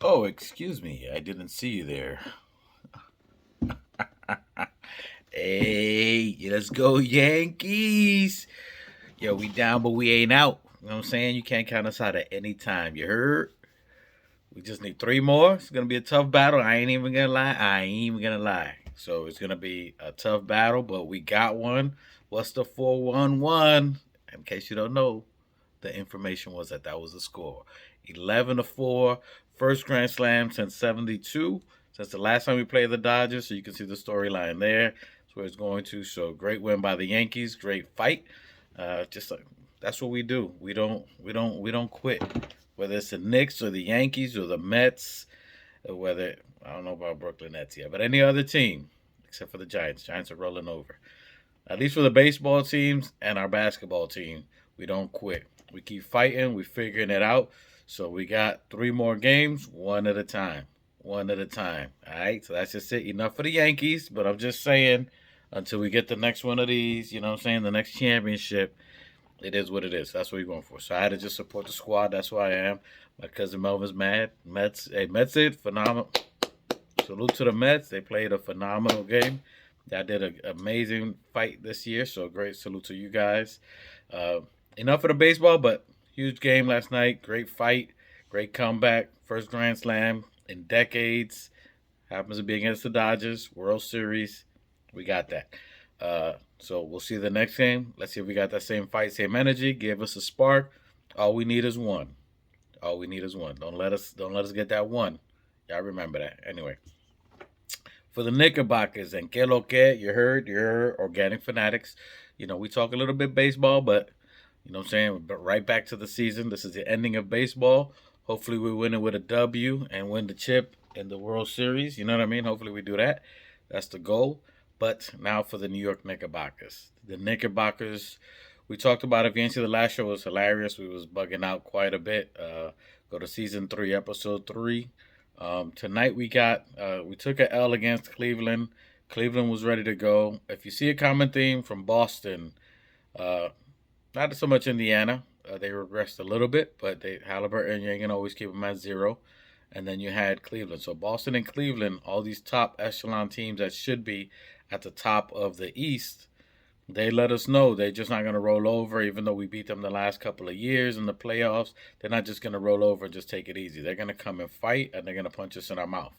Oh, excuse me. I didn't see you there. Hey, let's go Yankees. Yo, we down, but we ain't out. You know what I'm saying? You can't count us out at any time. You heard? We just need three more. It's gonna be a tough battle. I ain't even gonna lie. I ain't even gonna lie. So it's gonna be a tough battle, but we got one. What's the 4-1-1? In case you don't know, the information was that was the score. 11-4, first Grand Slam since '72. Since the last time we played the Dodgers, so you can see the storyline there. That's where it's going to. So great win by the Yankees. Great fight. Just like that's what we do. We don't quit. Whether it's the Knicks or the Yankees or the Mets, or whether I don't know about Brooklyn Nets yet, but any other team except for the Giants. Giants are rolling over. At least for the baseball teams and our basketball team, we don't quit. We keep fighting. We figuring it out. So we got three more games, one at a time. One at a time. All right. So that's just it. Enough for the Yankees. But I'm just saying, until we get the next one of these, you know what I'm saying, the next championship, it is what it is. That's what we're going for. So I had to just support the squad. That's why I am. My cousin Melvin's mad. Mets, hey, Mets did phenomenal. Salute to the Mets. They played a phenomenal game. Y'all did an amazing fight this year. So great salute to you guys. Uh, Enough of the baseball, but huge game last night. Great fight. Great comeback. First Grand Slam in decades. Happens to be against the Dodgers. World Series. We got that. So we'll see the next game. Let's see if we got that same fight, same energy. Give us a spark. All we need is one. All we need is one. Don't let us get that one. Y'all remember that. Anyway, for the Knickerbockers and que lo que, you heard organic fanatics. We talk a little bit baseball, but you know what I'm saying? But right back to the season. This is the ending of baseball. Hopefully we win it with a W and win the chip in the World Series. You know what I mean? Hopefully we do that. That's the goal. But now for the New York Knickerbockers. The Knickerbockers, we talked about it. If you didn't see the last show, it was hilarious. We was bugging out quite a bit. Go to season 3, episode 3. Tonight we took a L against Cleveland. Cleveland was ready to go. If you see a common theme from Boston, uh, not so much Indiana. They regressed a little bit, but Halliburton, you can always keep them at 0. And then you had Cleveland. So Boston and Cleveland, all these top echelon teams that should be at the top of the East, they let us know they're just not going to roll over, even though we beat them the last couple of years in the playoffs. They're not just going to roll over and just take it easy. They're going to come and fight, and they're going to punch us in our mouth.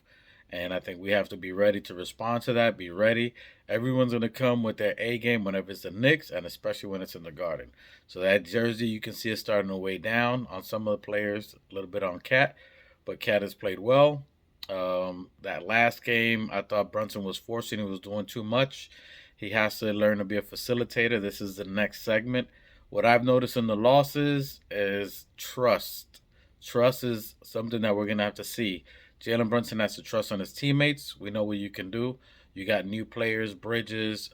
And I think we have to be ready to respond to that. Be ready. Everyone's going to come with their A game whenever it's the Knicks, and especially when it's in the Garden. So that jersey, you can see it starting to weigh down on some of the players, a little bit on Cat, but Cat has played well. That last game, I thought Brunson was forcing. He was doing too much. He has to learn to be a facilitator. This is the next segment. What I've noticed in the losses is trust. Trust is something that we're going to have to see. Jalen Brunson has to trust on his teammates. We know what you can do. You got new players, Bridges,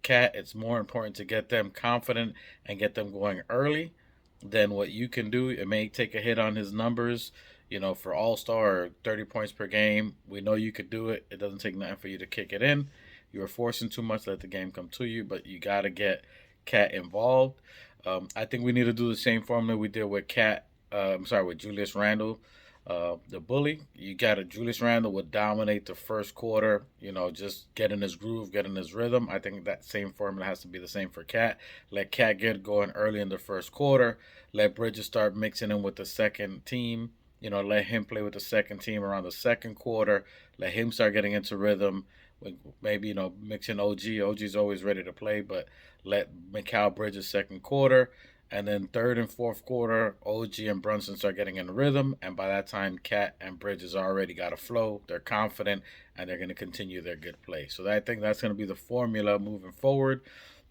Cat. It's more important to get them confident and get them going early than what you can do. It may take a hit on his numbers, for All Star or 30 points per game. We know you could do it. It doesn't take nothing for you to kick it in. You are forcing too much, let the game come to you, but you got to get Cat involved. I think we need to do the same formula we did with with Julius Randle, the bully. You got to Julius Randle would dominate the first quarter. Just get in his groove, get in his rhythm. I think that same formula has to be the same for Cat. Let Cat get going early in the first quarter. Let Bridges start mixing in with the second team. Let him play with the second team around the second quarter. Let him start getting into rhythm. Maybe mixing OG. OG's always ready to play, but let Mikal Bridges second quarter, and then third and fourth quarter, OG and Brunson start getting in rhythm, and by that time, Cat and Bridges already got a flow. They're confident, and they're going to continue their good play. So I think that's going to be the formula moving forward.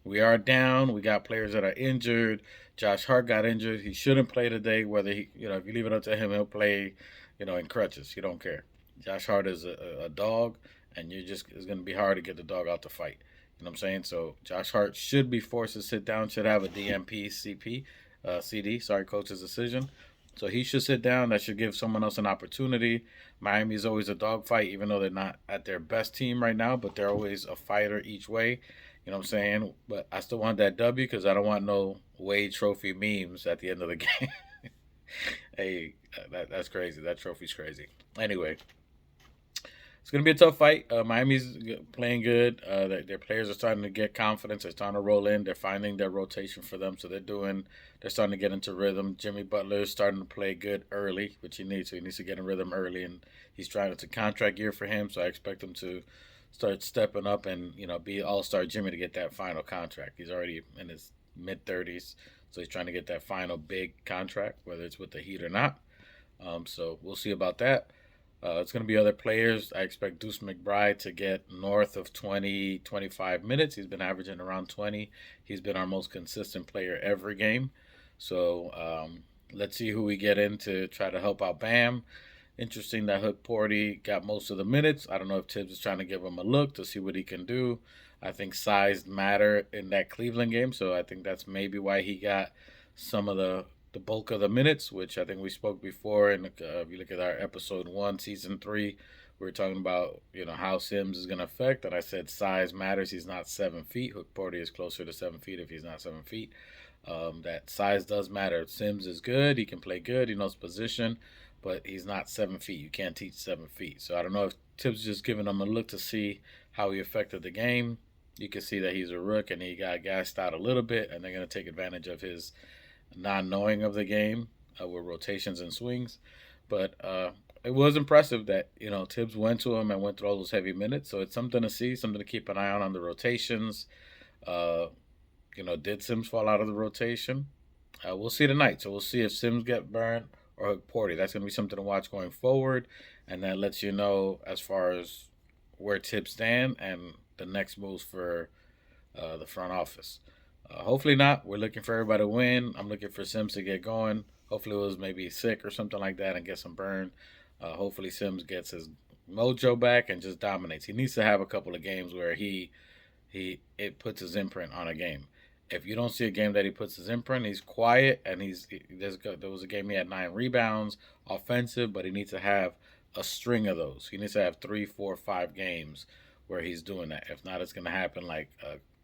We are down. We got players that are injured. Josh Hart got injured. He shouldn't play today. Whether if you leave it up to him, he'll play, in crutches. You don't care. Josh Hart is a dog, and it's going to be hard to get the dog out to fight. You know what I'm saying? So Josh Hart should be forced to sit down. Should have a DMP CD. Sorry, coach's decision. So he should sit down. That should give someone else an opportunity. Miami is always a dogfight, even though they're not at their best team right now, but they're always a fighter each way. You know what I'm saying? But I still want that W because I don't want no Wade Trophy memes at the end of the game. Hey, that's crazy. That trophy's crazy. Anyway, it's gonna be a tough fight. Miami's playing good. Their players are starting to get confidence. They're starting to roll in. They're finding their rotation for them. So they're starting to get into rhythm. Jimmy Butler is starting to play good early, which he needs to. He needs to get in rhythm early, and he's trying. It's a contract year for him, so I expect him to start stepping up and be All Star Jimmy to get that final contract. He's already in his mid 30s, so he's trying to get that final big contract, whether it's with the Heat or not. So we'll see about that. It's going to be other players. I expect Deuce McBride to get north of 20, 25 minutes. He's been averaging around 20. He's been our most consistent player every game. So let's see who we get in to try to help out Bam. Interesting that Hook Porty got most of the minutes. I don't know if Tibbs is trying to give him a look to see what he can do. I think size matter in that Cleveland game, so I think that's maybe why he got some of the bulk of the minutes, which I think we spoke before. And if you look at our episode 1, season 3, we were talking about how Sims is going to affect, and I said size matters. He's not 7 feet. Hook Porty is closer to 7 feet if he's not 7 feet. That size does matter. Sims is good. He can play good. He knows position, but he's not 7 feet. You can't teach 7 feet. So I don't know if Tibbs just giving him a look to see how he affected the game. You can see that he's a rook and he got gassed out a little bit, and they're going to take advantage of his non-knowing of the game with rotations and swings. But it was impressive that Tibbs went to him and went through all those heavy minutes. So it's something to see, something to keep an eye on the rotations. Uh, did Sims fall out of the rotation? We'll see tonight. So we'll see if Sims get burned or Hook Porty. That's going to be something to watch going forward, and that lets you know as far as where Tibbs stand and the next moves for the front office. Hopefully not. We're looking for everybody to win. I'm looking for Sims to get going. Hopefully it was maybe sick or something like that and get some burn. Hopefully Sims gets his mojo back and just dominates. He needs to have a couple of games where he it puts his imprint on a game. If you don't see a game that he puts his imprint, he's quiet and there was a game he had 9 rebounds, offensive, but he needs to have a string of those. He needs to have 3, 4, 5 games where he's doing that. If not, it's going to happen like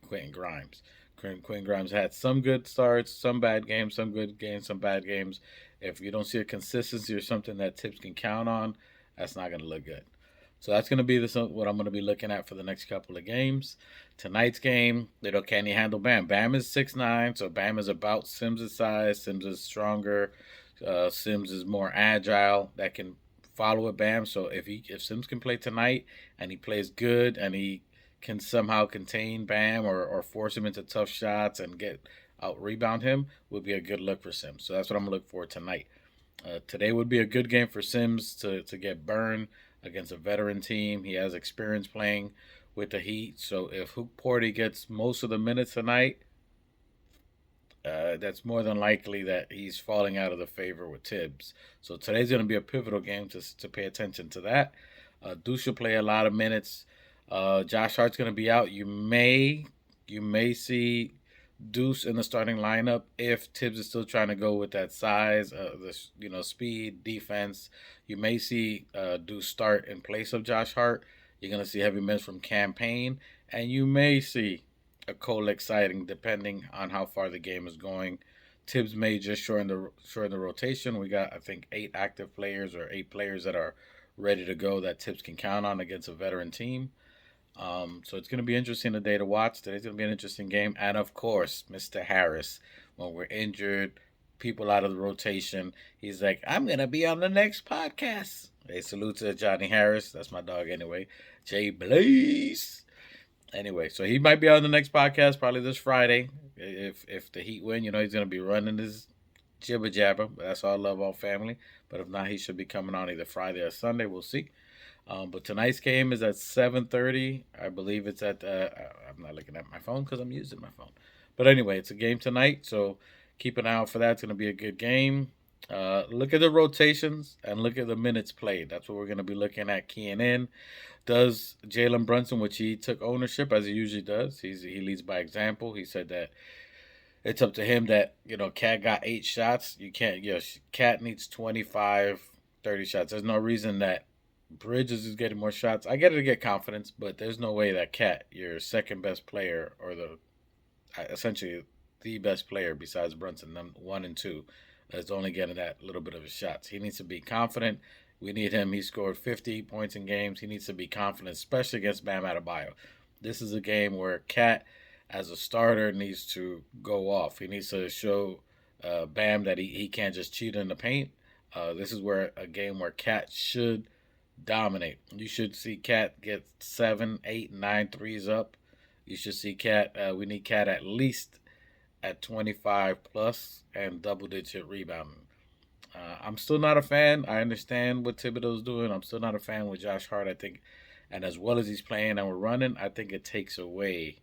Quentin Grimes. Quentin Grimes had some good starts, some bad games, some good games, some bad games. If you don't see a consistency or something that Tips can count on, that's not going to look good. So that's going to be what I'm going to be looking at for the next couple of games. Tonight's game, can he handle Bam? Bam is 6'9", so Bam is about Sims' size. Sims is stronger. Sims is more agile. That can follow with Bam. So if Sims can play tonight and he plays good and he can somehow contain Bam or force him into tough shots and get out rebound him, would be a good look for Sims. So that's what I'm going to look for tonight. Today would be a good game for Sims to get burned against a veteran team. He has experience playing with the Heat. So if Hook Porty gets most of the minutes tonight, that's more than likely that he's falling out of the favor with Tibbs. So today's going to be a pivotal game to pay attention to that. Deuce will play a lot of minutes. Josh Hart's going to be out. You may see Deuce in the starting lineup if Tibbs is still trying to go with that size, speed, defense. You may see Deuce start in place of Josh Hart. You're going to see heavy minutes from Campaign, and you may see a Kolek sighting depending on how far the game is going. Tibbs may just shorten the rotation. We got, I think, 8 active players or 8 players that are ready to go that Tibbs can count on against a veteran team. So it's going to be interesting today to watch. Today's going to be an interesting game. And, of course, Mr. Harris, when we're injured, people out of the rotation, he's like, I'm going to be on the next podcast. Hey, salute to Johnny Harris. That's my dog anyway. Jay Blaze. Anyway, so he might be on the next podcast probably this Friday. If the Heat win, he's going to be running his jibber jabber. That's all love, all family. But if not, he should be coming on either Friday or Sunday. We'll see. But tonight's game is at 7:30. I believe it's at. I'm not looking at my phone because I'm using my phone. But anyway, it's a game tonight, so keep an eye out for that. It's going to be a good game. Look at the rotations and look at the minutes played. That's what we're going to be looking at, keying in. Does Jalen Brunson, which he took ownership as he usually does, he leads by example. He said that it's up to him that, Cat got 8 shots. You can't, Cat needs 25, 30 shots. There's no reason that Bridges is getting more shots. I get it to get confidence, but there's no way that Cat, your second best player, or essentially the best player besides Brunson, 1 and 2, is only getting that little bit of his shots. He needs to be confident. We need him. He scored 50 points in games. He needs to be confident, especially against Bam Adebayo. This is a game where Cat, as a starter, needs to go off. He needs to show Bam that he can't just cheat in the paint. This is where a game where Cat should dominate. You should see Cat get 7, 8, 9 threes up. You should see Cat. We need Cat at least at 25 plus and double digit rebounding. I'm still not a fan. I understand what Thibodeau's doing. I'm still not a fan with Josh Hart. I think, and as well as he's playing and we're running, I think it takes away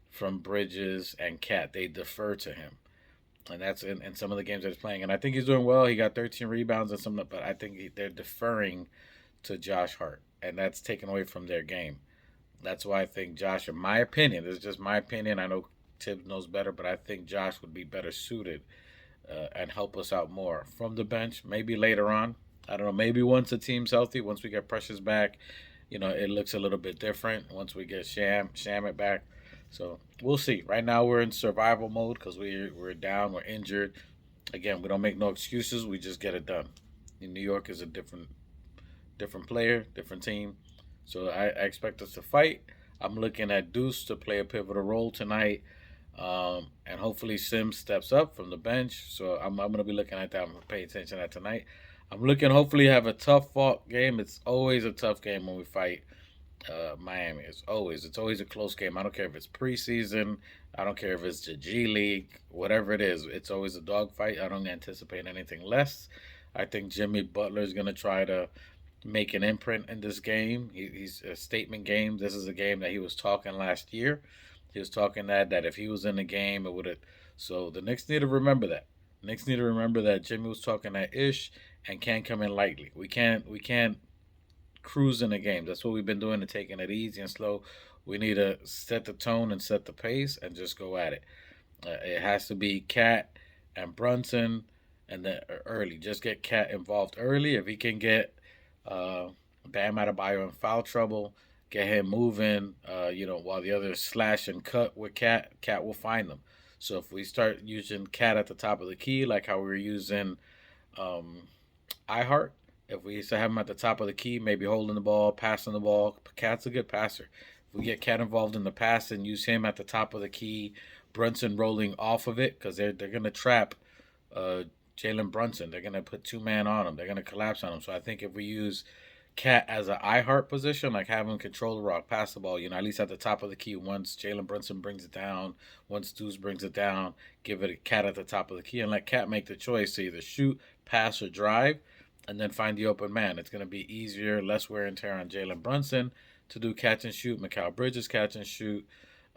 from Bridges and Cat. They defer to him, and that's in some of the games that he's playing. And I think he's doing well. He got 13 rebounds and some, but I think they're deferring to Josh Hart, and that's taken away from their game. That's why I think Josh, in my opinion, this is just my opinion. I know Tibbs knows better, but I think Josh would be better suited and help us out more from the bench. Maybe later on, I don't know. Maybe once the team's healthy, once we get Precious back, it looks a little bit different. Once we get Shamit back, so we'll see. Right now we're in survival mode because we're down, we're injured. Again, we don't make no excuses. We just get it done. New York is a different player, different team. So I expect us to fight. I'm looking at Deuce to play a pivotal role tonight. And hopefully Sims steps up from the bench. So I'm going to be looking at that. I'm going to pay attention to that tonight. I'm looking hopefully have a tough fought game. It's always a tough game when we fight Miami. It's always a close game. I don't care if it's preseason. I don't care if it's the G League. Whatever it is, it's always a dogfight. I don't anticipate anything less. I think Jimmy Butler is going to try to make an imprint in this game. He's a statement game. This is a game that he was talking last year. He was talking that if he was in the game, it would have. So the Knicks need to remember that. Knicks need to remember that Jimmy was talking that ish and can't come in lightly. We can't cruise in the game. That's what we've been doing and taking it easy and slow. We need to set the tone and set the pace and just go at it. It has to be Cat and Brunson and then early. Just get Cat involved early. If he can get Bam Adebayo in foul trouble, get him moving, while the others slash and cut with Cat will find them. So if we start using Cat at the top of the key, like how we were using iHeart, if we used to have him at the top of the key, maybe holding the ball, passing the ball, Cat's a good passer. If we get Cat involved in the pass and use him at the top of the key, Brunson rolling off of it, because they're going to trap Jalen Brunson. They're going to put two man on him. They're going to collapse on him. So I think if we use Cat as an iHeart position, like have him control the rock, pass the ball, at least at the top of the key. Once Jalen Brunson brings it down, once Deuce brings it down, give it a Cat at the top of the key and let Cat make the choice to either shoot, pass, or drive, and then find the open man. It's going to be easier, less wear and tear on Jalen Brunson to do catch and shoot. Mikal Bridges catch and shoot.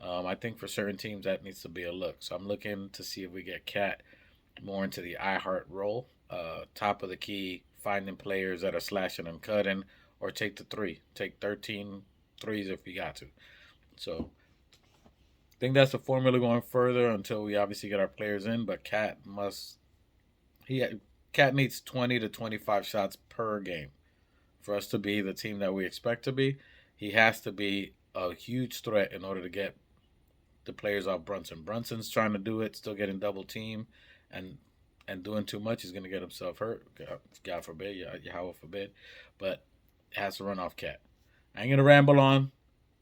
I think for certain teams that needs to be a look. So I'm looking to see if we get Cat more into the iHeart role, top of the key, finding players that are slashing and cutting, or take the three. Take 13 threes if you got to. So I think that's the formula going further until we obviously get our players in. But Cat needs 20 to 25 shots per game for us to be the team that we expect to be. He has to be a huge threat in order to get the players off Brunson. Brunson's trying to do it, still getting double team, and doing too much. He's going to get himself hurt. God forbid, Yahweh forbid. But it has to run off Cat. I ain't going to ramble on.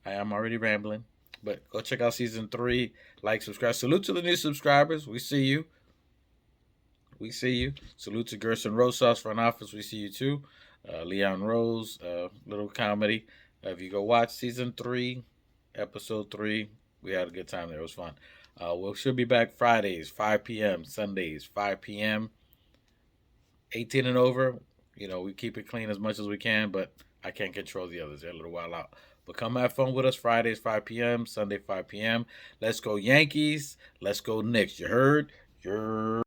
I am already rambling. But go check out season 3. Like, subscribe. Salute to the new subscribers. We see you. Salute to Gerson Rosas, front office. We see you too. Leon Rose, little comedy. If you go watch season 3, episode 3, we had a good time there. It was fun. We should be back Fridays, 5 p.m., Sundays, 5 p.m. 18 and over, we keep it clean as much as we can, but I can't control the others. They're a little while out. But come have fun with us Fridays, 5 p.m., Sunday, 5 p.m. Let's go Yankees. Let's go Knicks. You heard? You're